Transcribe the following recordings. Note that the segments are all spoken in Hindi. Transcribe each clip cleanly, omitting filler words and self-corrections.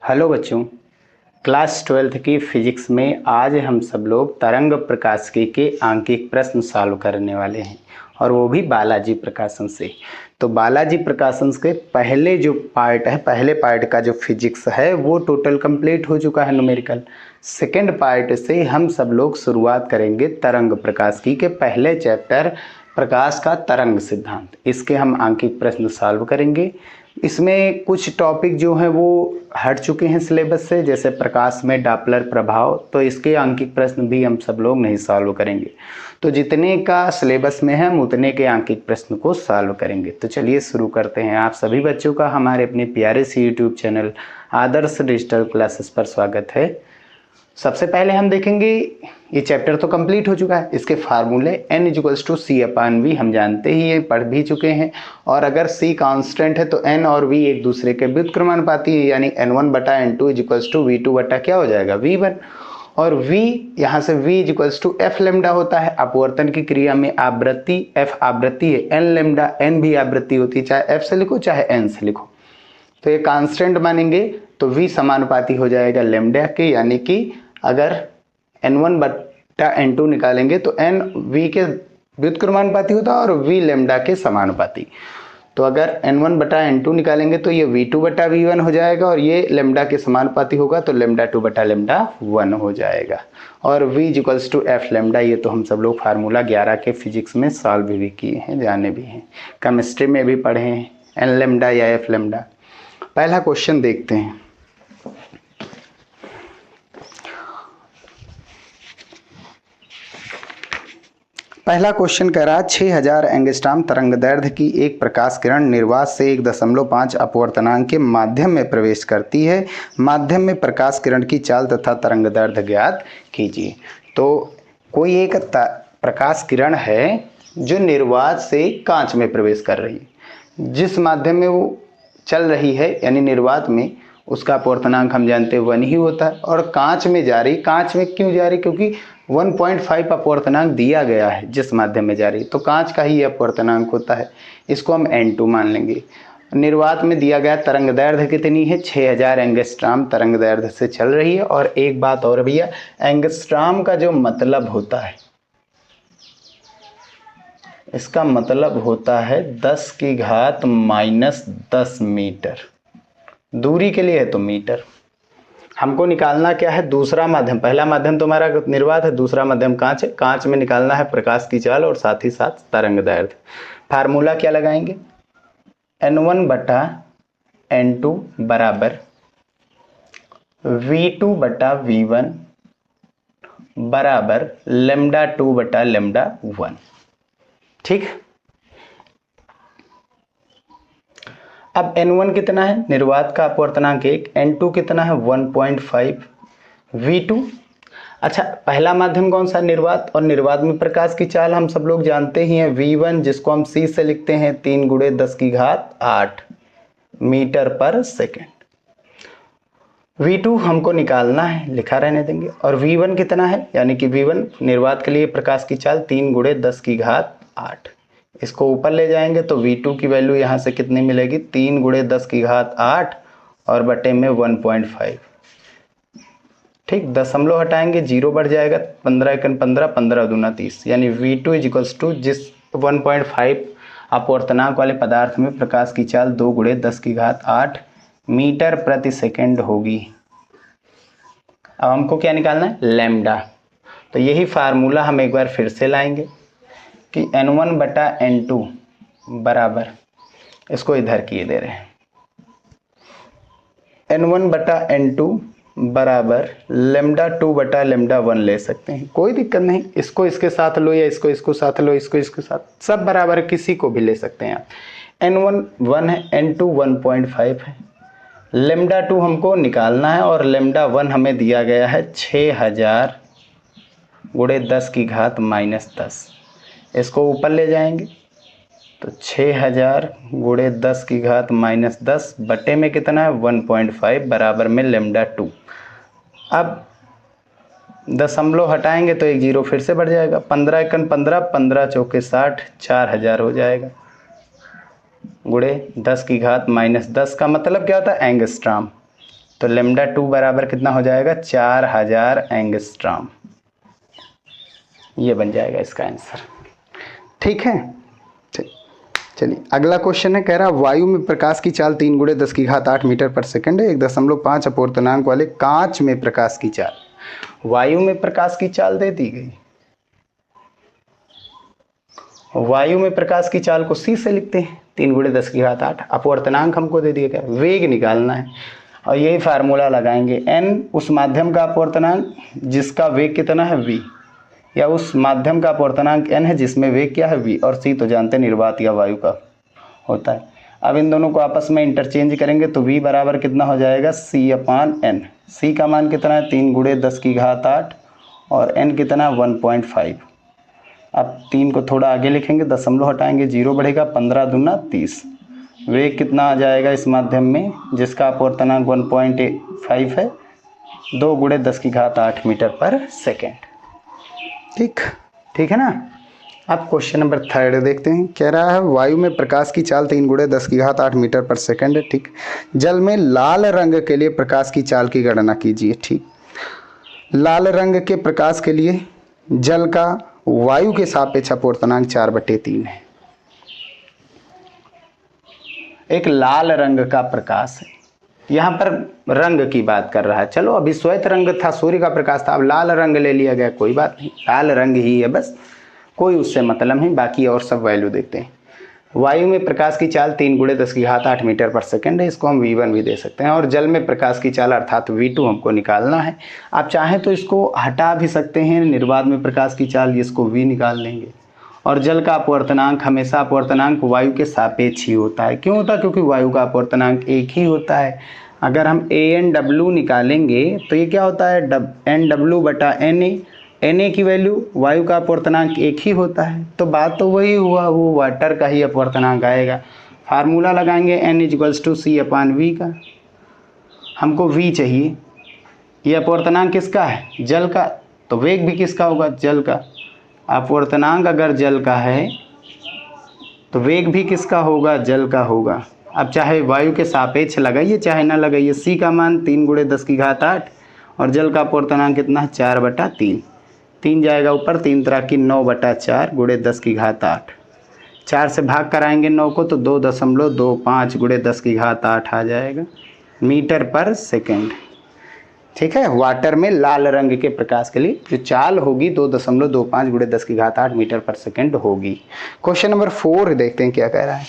हेलो बच्चों, क्लास 12th की फिजिक्स में आज हम सब लोग तरंग प्रकाशिकी के आंकिक प्रश्न सॉल्व करने वाले हैं और वो भी बालाजी प्रकाशन से। तो बालाजी प्रकाशन के पहले जो पार्ट है, पहले पार्ट का जो फिजिक्स है वो टोटल कंप्लीट हो चुका है न्यूमेरिकल। सेकंड पार्ट से हम सब लोग शुरुआत करेंगे तरंग प्रकाशिकी के पहले चैप्टर प्रकाश का तरंग सिद्धांत। इसके हम आंकिक प्रश्न सॉल्व करेंगे। इसमें कुछ टॉपिक जो हैं वो हट चुके हैं सिलेबस से, जैसे प्रकाश में डॉपलर प्रभाव, तो इसके आंकिक प्रश्न भी हम सब लोग नहीं सॉल्व करेंगे। तो जितने का सिलेबस में है हम उतने के आंकिक प्रश्न को सॉल्व करेंगे। तो चलिए शुरू करते हैं। आप सभी बच्चों का हमारे अपने प्यारे से यूट्यूब चैनल आदर्श डिजिटल क्लासेस पर स्वागत है। सबसे पहले हम देखेंगे, ये चैप्टर तो कंप्लीट हो चुका है, इसके फार्मूले n = c/v हम जानते ही हैं, पढ़ भी चुके हैं। और अगर c कांस्टेंट है तो n और v एक दूसरे के व्युत्क्रमानुपाती है, यानी n1/n2 = v2 क्या हो जाएगा v1। और v यहाँ से v = f लैम्डा होता है। अपवर्तन की क्रिया में आवृत्ति f आवृत्ति है, n लैम्डा n भी आवृत्ति होती है, चाहे f से लिखो चाहे n से लिखो। तो ये कांस्टेंट मानेंगे तो v समानुपाती हो जाएगा लैम्डा के, यानी कि अगर n1/n2 निकालेंगे तो n v के व्युत्क्रमानुपाती होता है और v लैम्डा के समानुपाती। तो अगर n1/n2 निकालेंगे तो ये v2/v1 हो जाएगा और ये लैम्डा के समानुपाती होगा तो λ2/λ1 हो जाएगा। और v = f लैम्डा, ये तो हम सब लोग फार्मूला 11 के फिजिक्स में सॉल्व भी किए हैं, जाने भी हैं, केमिस्ट्री में भी पढ़े हैं, n लैम्डा या f लैम्डा। पहला क्वेश्चन देखते हैं। पहला क्वेश्चन कह रहा है 6000 एंगस्ट्रॉम तरंगदैर्ध्य की एक प्रकाश किरण निर्वात से 1.5 अपवर्तनांक के माध्यम में प्रवेश करती है। माध्यम में प्रकाश किरण की चाल तथा तरंगदैर्ध्य ज्ञात कीजिए। तो कोई एक प्रकाश किरण है जो निर्वात से कांच में प्रवेश कर रही है। जिस माध्यम में वो चल रही है यानी निर्वात में, उसका अपवर्तनांक हम जानते हैं 1 ही होता है। और कांच में जा रही, कांच में क्यों जा रही? क्योंकि 1.5 अपवर्तनांक दिया गया है जिस माध्यम में जा रही, तो कांच का ही अपवर्तनांक होता है, इसको हम n2 मान लेंगे। निर्वात में दिया गया तरंगदैर्ध्य कितनी है? 6000 एंगस्ट्रॉम तरंगदैर्ध्य से चल रही है। और एक बात और भैया, एंगस्ट्रॉम का जो मतलब होता है, इसका मतलब होता है 10⁻⁻10 मीटर। दूरी के लिए है तो मीटर। हमको निकालना क्या है? दूसरा माध्यम। पहला माध्यम तो हमारा निर्वात है, दूसरा माध्यम कांच है। कांच में निकालना है प्रकाश की चाल और साथ ही साथ तरंगदैर्ध्य। फार्मूला क्या लगाएंगे? n1/n2 बराबर v2/v1 बराबर λ2/λ1। ठीक। अब n1 कितना है? निर्वात का अपवर्तनांक 1। n2 कितना है? 1.5। v2, अच्छा पहला माध्यम कौन सा? निर्वात। और निर्वात में प्रकाश की चाल हम सब लोग जानते ही हैं v1, जिसको हम c से लिखते हैं 3 × 10⁸ मीटर पर सेकेंड। v2 हमको निकालना है, लिखा रहने देंगे। और v1 कितना है? यानी कि v1 निर्वात के लिए प्रकाश की चाल 3 × 10⁸। इसको ऊपर ले जाएंगे तो v2 की वैल्यू यहाँ से कितनी मिलेगी? 3 × 10⁸ और बटे में 1.5। ठीक, दशमलव हटाएंगे, 0 बढ़ जाएगा, 15×1 15, 15×2 30, यानी v2 = जिस 1.5 अपवर्तनांक वाले पदार्थ में प्रकाश की चाल 2 × 10⁸ मीटर प्रति सेकेंड होगी। अब हमको क्या निकालना है? लैम्डा। तो यही फार्मूला हम एक बार फिर से लाएंगे कि n1/n2 बराबर, इसको इधर किए दे रहे हैं, n1/n2 बराबर λ2/λ1 ले सकते हैं, कोई दिक्कत नहीं। इसको इसके साथ लो या इसको साथ लो, इसको इसके साथ, सब बराबर है, किसी को भी ले सकते हैं आप। n1 1 है, n2 1.5 है, λ2 हमको निकालना है और λ1 हमें दिया गया है 6000 × 10⁻⁻10। इसको ऊपर ले जाएंगे तो 6000 × 10⁻⁻10 बटे में कितना है? 1.5 बराबर में λ2। अब दशमलव हटाएंगे तो एक 0 फिर से बढ़ जाएगा, 15×1 15, 15×4 60, 4000 हो जाएगा गुणे 10⁻⁻10 का मतलब क्या होता है? एंगस्ट्रॉम। तो लेमडा 2 बराबर कितना हो जाएगा 4000 एंगस्ट्रॉम। ये बन जाएगा इसका आंसर। ठीक है, चलिए अगला क्वेश्चन है, कह रहा वायु में प्रकाश की चाल 3 × 10⁸ मीटर पर सेकंड है। 1.5 अपूर्णांक वाले कांच में प्रकाश की चाल, वायु में प्रकाश की चाल दे दी गई। वायु में प्रकाश की चाल को सी से लिखते हैं 3 × 10⁸। अपवर्तनांक हमको दे दिया गया, वेग निकालना है और यही फार्मूला लगाएंगे। n उस माध्यम का अपवर्तनांक जिसका वेग कितना है v, या उस माध्यम का अपवर्तनांक n है जिसमें वेग क्या है v, और c तो जानते निर्वात या वायु का होता है। अब इन दोनों को आपस में इंटरचेंज करेंगे तो v बराबर कितना हो जाएगा c/n। c का मान कितना है 3 × 10⁸ और n कितना 1.5। अब 3 को थोड़ा आगे लिखेंगे, दशमलव हटाएंगे, 0 बढ़ेगा, 15 दूना 30। वेग कितना आ जाएगा इस माध्यम में जिसका अपवर्तनांक 1.5 है, 2 × 10⁸ मीटर पर सेकेंड। ठीक है ना। अब क्वेश्चन नंबर 3 देखते हैं। कह रहा है वायु में प्रकाश की चाल 3 × 10⁸ मीटर पर सेकेंड है। ठीक, जल में लाल रंग के लिए प्रकाश की चाल की गणना कीजिए। ठीक, लाल रंग के प्रकाश के लिए जल का वायु के सापेक्ष अपवर्तनांक 4/3 है। एक लाल रंग का प्रकाश है, यहाँ पर रंग की बात कर रहा है। चलो अभी श्वेत रंग था, सूर्य का प्रकाश था, अब लाल रंग ले लिया गया, कोई बात नहीं, लाल रंग ही है बस, कोई उससे मतलब नहीं, बाकी और सब वैल्यू देखते हैं। वायु में प्रकाश की चाल 3 × 10⁸ मीटर पर सेकेंड है, इसको हम v1 भी दे सकते हैं। और जल में प्रकाश की चाल अर्थात v2 हमको निकालना है। आप चाहें तो इसको हटा भी सकते हैं, निर्वात में प्रकाश की चाल इसको v निकाल लेंगे। और जल का अपवर्तनांक हमेशा अपवर्तनांक वायु के सापेक्ष ही होता है। क्यों होता है? क्योंकि वायु का अपवर्तनांक एक ही होता है। अगर हम ANW निकालेंगे तो ये क्या होता है NW/NA। Na की वैल्यू, वायु का अपवर्तनांक एक ही होता है, तो बात तो वही हुआ, वो वाटर का ही अपवर्तनांक आएगा। फार्मूला लगाएंगे n = c/v का। हमको v चाहिए, ये अपवर्तनांक किसका है? जल का। तो वेग भी किसका होगा? जल का। अपवर्तनांक अगर जल का है तो वेग भी किसका होगा? जल का होगा। अब चाहे वायु के सापेक्ष लगाइए चाहे ना लगाइए, c का मान 3 × 10⁸ और जल का अपवर्तनांक कितना है 4/3। 3 जाएगा ऊपर, 3 × 3 = 9/4 × 10⁸। 4 से भाग कराएंगे 9 को तो 2.25 × 10⁸ आ जाएगा मीटर पर सेकेंड। ठीक है, वाटर में लाल रंग के प्रकाश के लिए जो चाल होगी 2.25 × 10⁸ मीटर पर सेकेंड होगी। क्वेश्चन नंबर 4 देखते हैं क्या कह रहा है।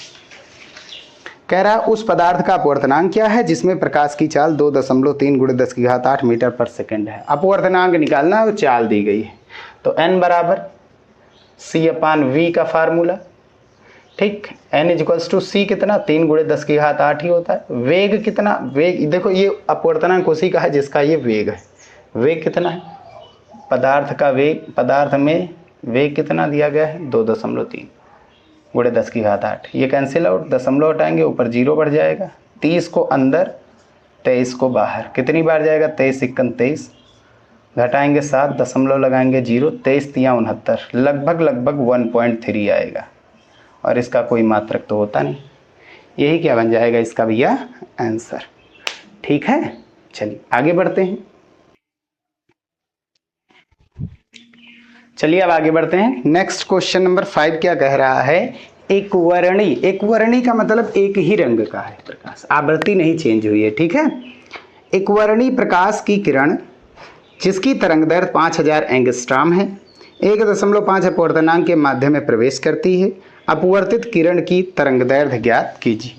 कह रहा है उस पदार्थ का अपवर्तनांक क्या है जिसमें प्रकाश की चाल 2.3 × 10⁸ मीटर पर सेकेंड है। अपवर्तनांक निकालना है और चाल दी गई है, तो n बराबर c/v का फार्मूला। ठीक, n = c कितना 3 × 10⁸ ही होता है। वेग कितना? वेग देखो ये अपवर्तनांक उसी का है जिसका ये वेग है। वेग कितना है? पदार्थ का वेग, पदार्थ में वेग कितना दिया गया है 2.3 × 10⁸। ये कैंसिल आउट, दशमलव हटाएंगे ऊपर 0 बढ़ जाएगा, 30 को अंदर 23 को बाहर, कितनी बार जाएगा 23 × 23, घटाएंगे 7, दशमलव लगाएंगे 0, 23 × 3 = 69, लगभग 1.3 आएगा। और इसका कोई मात्रक तो होता नहीं, यही क्या बन जाएगा इसका भैया आंसर। ठीक है, चलिए आगे बढ़ते हैं। चलिए अब आगे बढ़ते हैं। नेक्स्ट क्वेश्चन नंबर 5 क्या कह रहा है? एक वर्णी, एक वर्णी का मतलब एक ही रंग का है प्रकाश, आवृत्ति नहीं चेंज हुई है। ठीक है, एक वर्णी प्रकाश की किरण जिसकी तरंगदैर्घ्य 5000 एंगस्ट्रॉम है, 1.5 अपवर्तनांक के माध्यम में प्रवेश करती है। अपवर्तित किरण की तरंगदैर्घ्य ज्ञात कीजिए।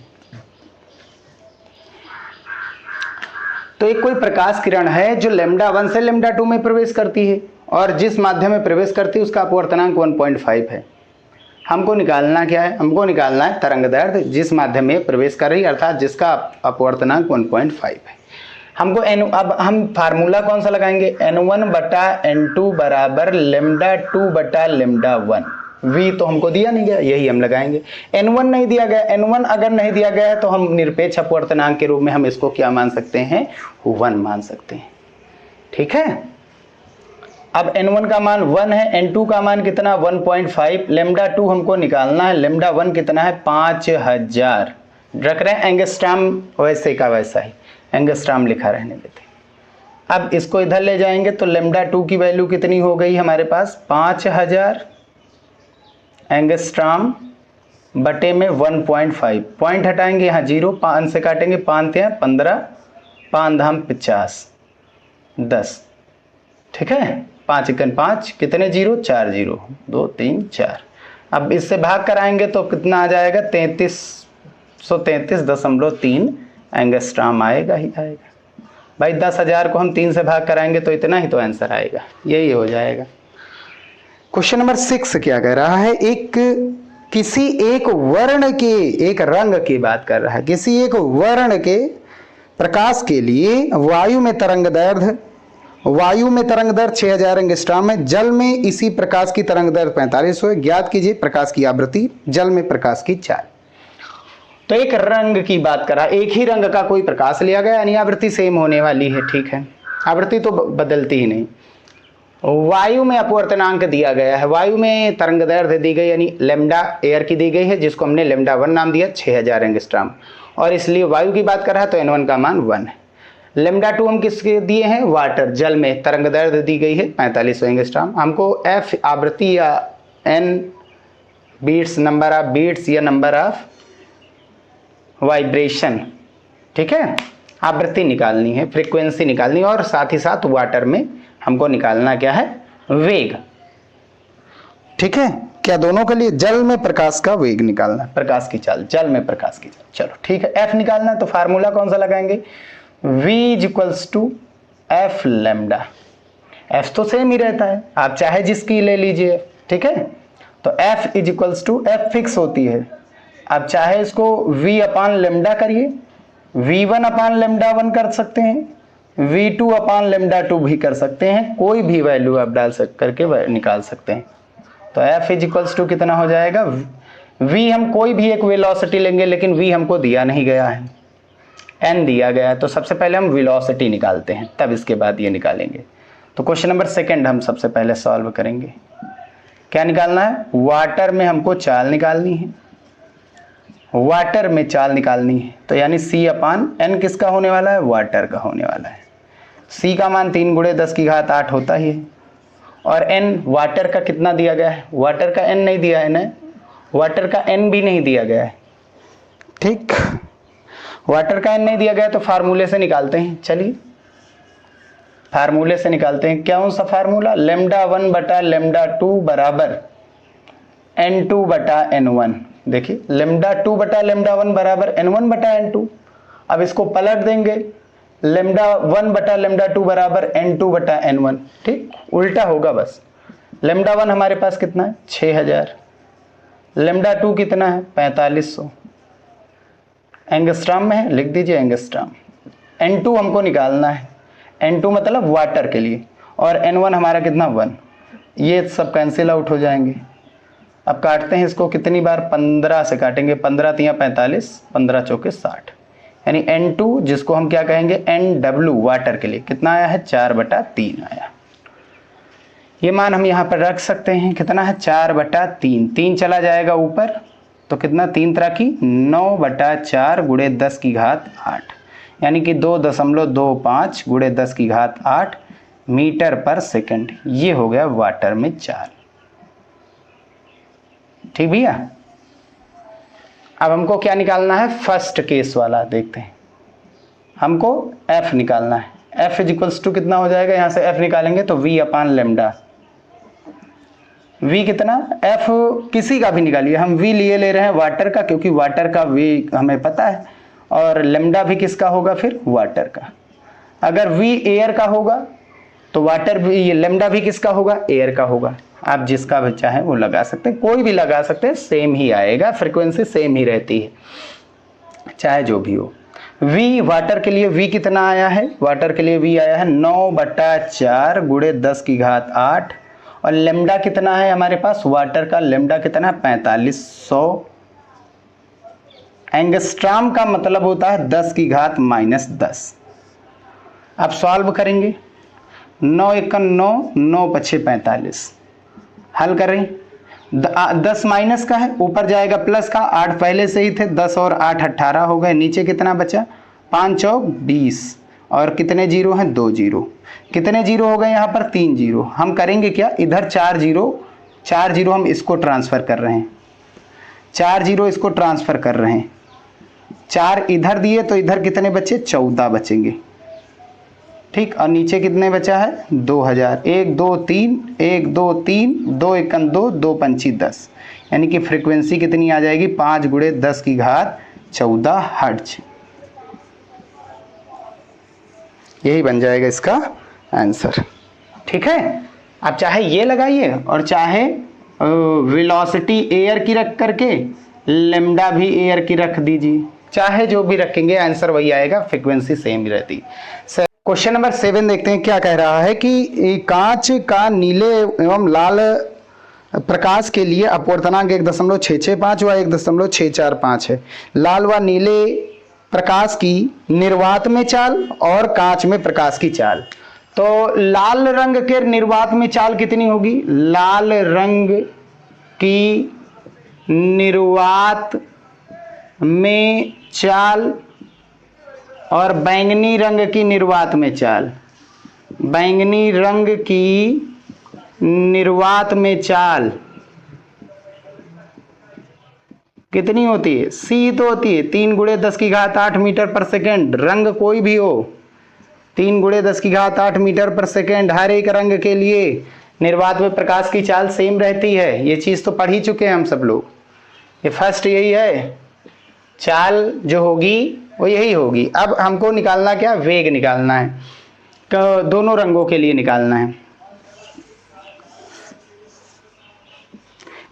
तो एक कोई प्रकाश किरण है जो λ1 से λ2 में प्रवेश करती है और जिस माध्यम में प्रवेश करती है उसका अपवर्तनांक 1.5 है। हमको निकालना क्या है? हमको निकालना है तरंगदैर्घ्य जिस माध्यम में प्रवेश कर रही है, अर्थात जिसका अपवर्तनांक 1.5 है। हमको अब हम फार्मूला कौन सा लगाएंगे? n1/n2 बराबर λ2/λ1। v तो हमको दिया नहीं गया, यही हम लगाएंगे। n1 नहीं दिया गया, n1 अगर नहीं दिया गया है तो हम निरपेक्ष अपवर्तनांक के रूप में हम इसको क्या मान सकते हैं? 1 मान सकते हैं। ठीक है, अब n1 का मान 1 है, n2 का मान कितना 1.5, λ2 हमको निकालना है, λ1 कितना है 5000 रख रहे हैं, एंगस्ट्रॉम वैसे का वैसा ही, एंगस्ट्राम लिखा रहने देते। अब इसको इधर ले जाएंगे तो लेमडा 2 की वैल्यू कितनी हो गई हमारे पास 5000 एंगस्ट्राम बटे में 1.5, पॉइंट हटाएंगे यहाँ 0, 5 से काटेंगे, 5 हैं 15, 5 धाम 50, 10, ठीक है। 5 एकन 5, कितने 0, 4 0, 2 3 4। अब इससे भाग कराएंगे तो कितना आ जाएगा 3333.3 एंगस्ट्राम आएगा ही आएगा। भाई 10,000 को हम 3 से भाग कराएंगे तो इतना ही तो आंसर आएगा, यही हो जाएगा। क्वेश्चन नंबर 6 क्या कह रहा है, किसी एक वर्ण के, एक रंग की बात कर रहा है, किसी एक वर्ण के प्रकाश के लिए वायु में तरंग दैर्घ्य 6000 एंगस्ट्राम है, जल में इसी प्रकाश की तरंग दैर्घ्य 4500 है। ज्ञात कीजिए प्रकाश की आवृत्ति, जल में प्रकाश की चाल। तो एक रंग की बात करा, एक ही रंग का कोई प्रकाश लिया गया, यानी आवृत्ति सेम होने वाली है, ठीक है, आवृत्ति तो बदलती ही नहीं। वायु में अपवर्तनांक दिया गया है, वायु में तरंग दैर्घ्य दी गई, यानी लेमडा एयर की दी गई है, जिसको हमने लेमडा 1 नाम दिया, 6000 एंगस्ट्राम, और इसलिए वायु की बात कर रहा है तो n1 का मान 1 है। लेमडा 2 हम किसके दिए हैं, वाटर, जल में तरंग दैर्घ्य दी गई है 4500 एंगस्ट्राम। हमको f आवृत्ति या n beats, number of beats या नंबर ऑफ वाइब्रेशन, ठीक है, आवृत्ति निकालनी है, फ्रीक्वेंसी निकालनी है, और साथ ही साथ वाटर में हमको निकालना क्या है, वेग, ठीक है। क्या दोनों के लिए, जल में प्रकाश का वेग निकालना, प्रकाश की चाल, जल में प्रकाश की चाल, चलो ठीक है। f निकालना है तो फार्मूला कौन सा लगाएंगे, v = f लैम्डा, f तो सेम ही रहता है, आप चाहे जिसकी ले लीजिए, ठीक है। तो f = f फिक्स होती है, आप चाहे इसको v अपान लेमडा करिए, v1 अपान लेमडा 1 कर सकते हैं, v2 अपान लेमडा 2 भी कर सकते हैं, कोई भी वैल्यू आप डाल करके निकाल सकते हैं। तो f = कितना हो जाएगा, v हम कोई भी एक वेलोसिटी लेंगे, लेकिन v हमको दिया नहीं गया है, n दिया गया है, तो सबसे पहले हम वेलोसिटी निकालते हैं, तब इसके बाद ये निकालेंगे। तो क्वेश्चन नंबर 2 हम सबसे पहले सॉल्व करेंगे। क्या निकालना है, वाटर में हमको चाल निकालनी है, वाटर में चाल निकालनी है, तो यानी c अपान n किसका होने वाला है, वाटर का होने वाला है। c का मान 3 × 10⁸ होता ही है, और n वाटर का कितना दिया गया है, वाटर का n नहीं दिया है ना, वाटर का n भी नहीं दिया गया है, ठीक, वाटर का n नहीं दिया गया तो फार्मूले से निकालते हैं। चलिए फार्मूले से निकालते हैं, क्या सा फार्मूला, लेमडा 1 बटा लेमडा 2 बराबर n2 बटा n1। देखिए लेमडा 2 बटा लेमडा 1 बराबर n1 बटा n2। अब इसको पलट देंगे, लेमडा 1 बटा लेमडा 2 बराबर n2 बटा n1, ठीक, उल्टा होगा बस। लेमडा 1 हमारे पास कितना है 6000, लेमडा 2 कितना है 4500, एंगस्ट्राम में है, लिख दीजिए एंगस्ट्राम। n2 हमको निकालना है, n2 मतलब वाटर के लिए, और n1 हमारा कितना 1, ये सब कैंसिल आउट हो जाएंगे। अब काटते हैं इसको, कितनी बार 15 से काटेंगे, 15 × 45, 15 × 4 60, यानी n2 जिसको हम क्या कहेंगे nw वाटर के लिए कितना आया है 4/3 आया। ये मान हम यहाँ पर रख सकते हैं, कितना है 4/3, 3 चला जाएगा ऊपर तो कितना 3 × 9/4 × 10⁸8, यानी कि 2.25 × 10⁸8 मीटर पर सेकंड, ये हो गया वाटर में चाल, ठीक भैया। अब हमको क्या निकालना है, फर्स्ट केस वाला देखते हैं, हमको f निकालना है। f = कितना हो जाएगा, यहाँ से f निकालेंगे तो v अपान लेमडा, v कितना, f किसी का भी निकालिए, हम v लिए ले रहे हैं वाटर का, क्योंकि वाटर का v हमें पता है, और लेमडा भी किसका होगा फिर वाटर का। अगर v एयर का होगा तो वाटर भी, लेमडा भी किसका होगा, एयर का होगा। आप जिसका भी चाहें वो लगा सकते हैं, कोई भी लगा सकते हैं, सेम ही आएगा, फ्रीक्वेंसी सेम ही रहती है, चाहे जो भी हो। v वाटर के लिए v कितना आया है, वाटर के लिए v आया है 9/4 × 10⁸8, और लेमडा कितना है हमारे पास, वाटर का लेमडा कितना है 4500 एंगस्ट्राम का मतलब होता है 10⁻−10। अब सॉल्व करेंगे, 9 × 1 9, 9 × 5 45, हल करें, 10 माइनस का है, ऊपर जाएगा प्लस का, 8 पहले से ही थे, 10 और 8 18 हो गए, नीचे कितना बचा 5 चौक 20 और कितने जीरो हैं, 2 जीरो। कितने जीरो हो गए यहाँ पर, 3 जीरो। हम करेंगे क्या, इधर 4 जीरो हम इसको ट्रांसफर कर रहे हैं, 4 जीरो इसको ट्रांसफर कर रहे हैं। 4 इधर दिए तो इधर कितने बचे, 14 बचेंगे। ठीक, और नीचे कितने बचा है, 2000। 1 2 3 1 2 3 2 एकन 2 2 पंची 10, यानी कि फ्रीक्वेंसी कितनी आ जाएगी, 5 गुणे 10 की घात 14 हर्ट्ज। यही बन जाएगा इसका आंसर। ठीक है, अब चाहे ये लगाइए और चाहे वेलोसिटी एयर की रख करके लेमडा भी एयर की रख दीजिए, चाहे जो भी रखेंगे आंसर वही आएगा, फ्रीक्वेंसी सेम ही रहती। क्वेश्चन नंबर 7 देखते हैं क्या कह रहा है कि कांच का नीले एवं लाल प्रकाश के लिए अपवर्तनांक 1.665 व 1.645 है। लाल व नीले प्रकाश की निर्वात में चाल और कांच में प्रकाश की चाल। तो लाल रंग के निर्वात में चाल कितनी होगी, लाल रंग की निर्वात में चाल और बैंगनी रंग की निर्वात में चाल। बैंगनी रंग की निर्वात में चाल कितनी होती है, सी तो होती है 3 गुणे 10 की घात 8 मीटर पर सेकेंड। रंग कोई भी हो, 3 गुणे 10 की घात 8 मीटर पर सेकेंड। हर एक रंग के लिए निर्वात में प्रकाश की चाल सेम रहती है। ये चीज तो पढ़ ही चुके हैं हम सब लोग। ये फर्स्ट यही है, चाल जो होगी वो यही होगी। अब हमको निकालना क्या, वेग निकालना है, तो दोनों रंगों के लिए निकालना है।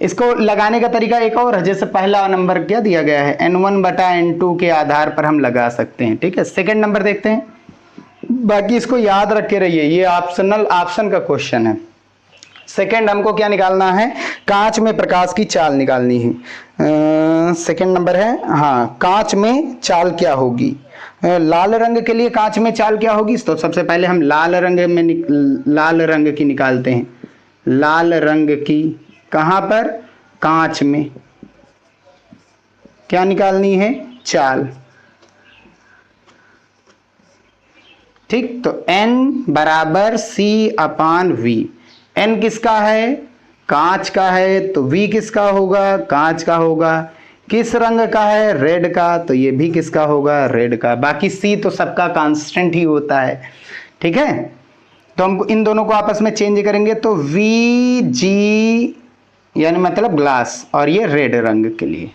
इसको लगाने का तरीका एक और है, जैसे पहला नंबर क्या दिया गया है, n1/n2 के आधार पर हम लगा सकते हैं। ठीक है, सेकंड नंबर देखते हैं। बाकी इसको याद रख के रहिए, ये ऑप्शन का क्वेश्चन है। सेकंड हमको क्या निकालना है, कांच में प्रकाश की चाल निकालनी है। सेकंड नंबर है, हाँ, कांच में चाल क्या होगी। लाल रंग के लिए कांच में चाल क्या होगी, तो सबसे पहले हम लाल रंग की निकालते हैं। लाल रंग की कहां पर, कांच में क्या निकालनी है, चाल। ठीक, तो n बराबर C/V। n किसका है, कांच का है, तो v किसका होगा, कांच का होगा। किस रंग का है, रेड का, तो ये भी किसका होगा, रेड का। बाकी c तो सबका कांस्टेंट ही होता है। ठीक है, तो हम इन दोनों को आपस में चेंज करेंगे तो Vg यानी मतलब ग्लास, और ये रेड रंग के लिए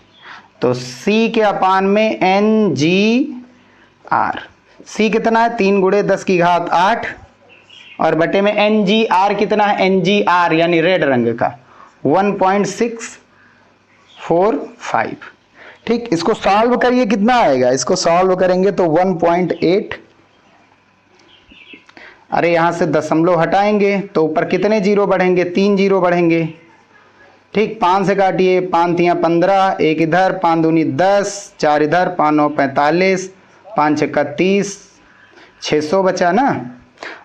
तो C के अपान में NgR। C कितना है, 3 गुणे 10 की घात 8 और बटे में NgR कितना है, NgR यानी रेड रंग का 1.645। ठीक, इसको सॉल्व करिए, कितना आएगा, इसको सॉल्व करेंगे तो 1.8। अरे यहां से दशमलव हटाएंगे तो ऊपर कितने जीरो बढ़ेंगे, 3 जीरो बढ़ेंगे। ठीक, 5 से काटिए, 5 तियां 15, 1 इधर, 5 दूनी 10, 4 इधर, 5 9 45, 5 6 30, 600 बचा ना।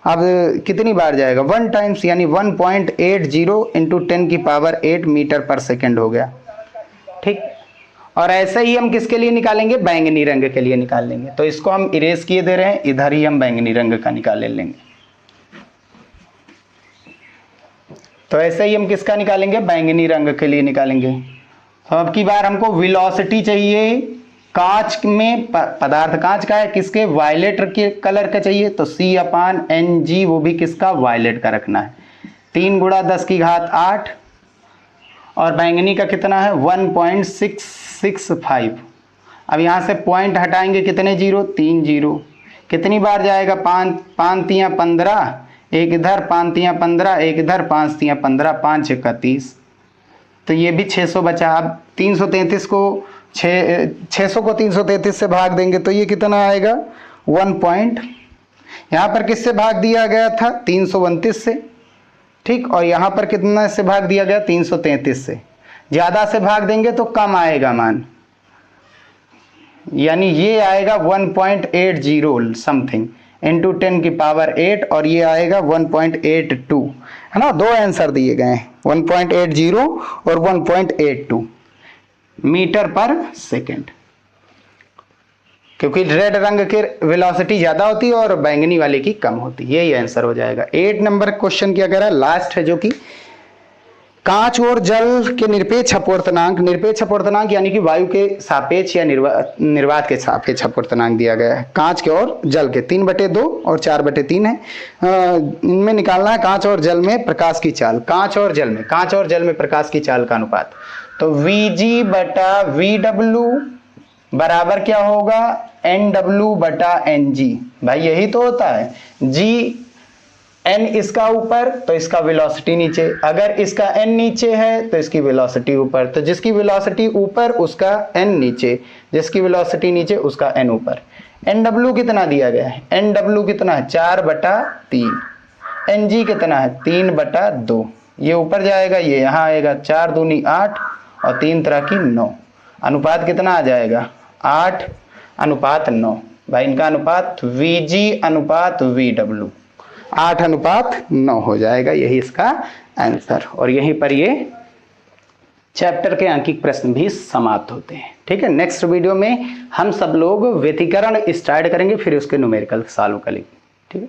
अब कितनी बार जाएगा, 1 टाइम्स, यानी 1.80 इंटू 10 की पावर 8 मीटर पर सेकेंड हो गया। ठीक, और ऐसे ही हम किसके लिए निकालेंगे, बैंगनी रंग के लिए निकाल लेंगे। तो इसको हम इरेज किए दे रहे हैं, इधर ही हम बैंगनी रंग का निकाल लेंगे। तो ऐसे ही हम किसका निकालेंगे, बैंगनी रंग के लिए निकालेंगे। तो अब की बार हमको वेलोसिटी चाहिए, कांच में पदार्थ कांच का है, किसके, वायलेट के कलर का चाहिए, तो C/Ng वो भी किसका, वायलेट का रखना है। 3 गुणा 10 की घात 8 और बैंगनी का कितना है, 1.665। अब यहाँ से पॉइंट हटाएंगे, कितने जीरो, 3 जीरो। कितनी बार जाएगा, 5 तियां 15, 1 इधर, 5 तियां 15, 1 इधर, 5 तियां 15, 5 6 31, तो ये भी 600 बचा। अब 333 को 600 को 333 से भाग देंगे तो ये कितना आएगा, 1 यहाँ पर किससे भाग दिया गया था, 329 से। ठीक, और यहाँ पर कितना से भाग दिया गया, 333 से। ज़्यादा से भाग देंगे तो कम आएगा मान, यानी ये आएगा 1.80 समथिंग इंटू 10 की पावर 8 और ये आएगा 1.82, है ना। दो आंसर दिए गए हैं, 1.80 और 1.82 मीटर पर सेकेंड। क्योंकि रेड रंग की वेलोसिटी ज्यादा होती है और बैंगनी वाले की कम होती है। यही आंसर हो जाएगा। 8 नंबर क्वेश्चन क्या कह रहा है, लास्ट है, जो कि कांच और जल के निरपेक्ष अपवर्तनांक, निरपेक्ष अपवर्तनांक यानी कि वायु के सापेक्ष या निर्वात के सापेक्ष अपवर्तनांक दिया गया है कांच के और जल के 3/2 और 4/3 है। इनमें निकालना है कांच और जल में प्रकाश की चाल, कांच और जल में प्रकाश की चाल का अनुपात। तो Vg बटा VW बराबर क्या होगा, NW बटा NG। भाई यही तो होता है, G n इसका ऊपर तो इसका वेलोसिटी नीचे, अगर इसका n नीचे है तो इसकी वेलोसिटी ऊपर, तो जिसकी वेलोसिटी ऊपर उसका n नीचे, जिसकी वेलोसिटी नीचे उसका n ऊपर। NW कितना दिया गया है, NW कितना है 4/3, NG कितना है 3/2, ये ऊपर जाएगा ये यहाँ आएगा, 4 दूनी 8 और 3 तरह की 9, अनुपात कितना आ जाएगा 8:9। भाई इनका अनुपात Vg अनुपात VW 8:9 हो जाएगा, यही इसका आंसर। और यहीं पर ये चैप्टर के अंकित प्रश्न भी समाप्त होते हैं। ठीक है, नेक्स्ट वीडियो में हम सब लोग व्यतिकरण स्टार्ट करेंगे, फिर उसके न्यूमेरिकल सॉल्व करेंगे। ठीक है।